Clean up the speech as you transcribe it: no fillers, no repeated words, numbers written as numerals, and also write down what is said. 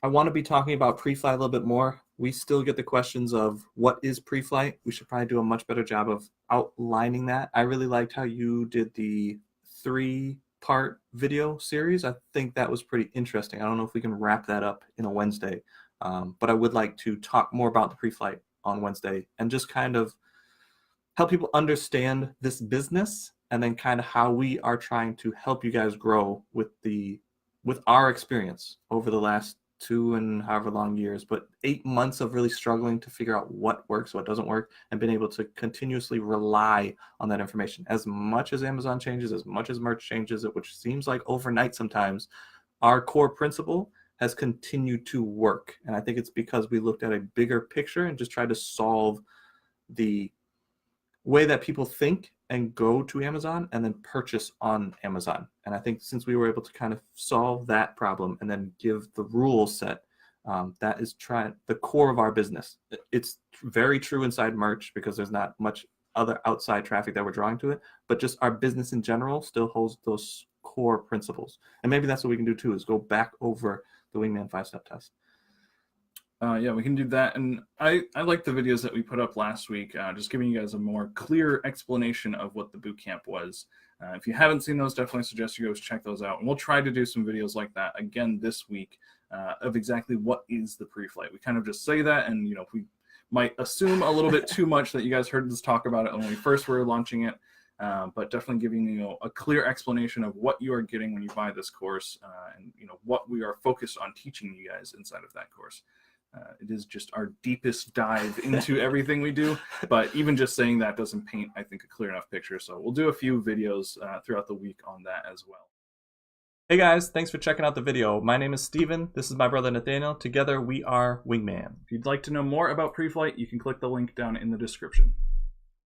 I want to be talking about pre-flight a little bit more. We still get the questions of what is pre-flight. We should probably do a much better job of outlining that. I really liked how you did the 3-part video series. I think that was pretty interesting. I don't know if we can wrap that up in a Wednesday, but I would like to talk more about the pre-flight on Wednesday and just kind of help people understand this business and then kind of how we are trying to help you guys grow with our experience over the last 2 and however long years, but 8 months of really struggling to figure out what works, what doesn't work, and being able to continuously rely on that information. As much as Amazon changes, as much as merch changes, which seems like overnight sometimes, our core principle has continued to work. And I think it's because we looked at a bigger picture and just tried to solve the way that people think and go to Amazon and then purchase on Amazon. And I think since we were able to kind of solve that problem and then give the rule set, that is the core of our business. It's very true inside merch because there's not much other outside traffic that we're drawing to it, but just our business in general still holds those core principles. And maybe that's what we can do too, is go back over the Wingman 5-step test. Yeah, we can do that. And I like the videos that we put up last week, just giving you guys a more clear explanation of what the boot camp was. If you haven't seen those, definitely suggest you guys check those out. And we'll try to do some videos like that again this week of exactly what is the pre-flight. We kind of just say that, and we might assume a little bit too much that you guys heard us talk about it when we first were launching it. But definitely giving a clear explanation of what you are getting when you buy this course, and what we are focused on teaching you guys inside of that course. It is just our deepest dive into everything we do, but even just saying that doesn't paint, I think, a clear enough picture. So we'll do a few videos throughout the week on that as well. Hey guys, thanks for checking out the video. My name is Steven. This is my brother Nathaniel. Together we are Wingman. If you'd like to know more about pre-flight, you can click the link down in the description.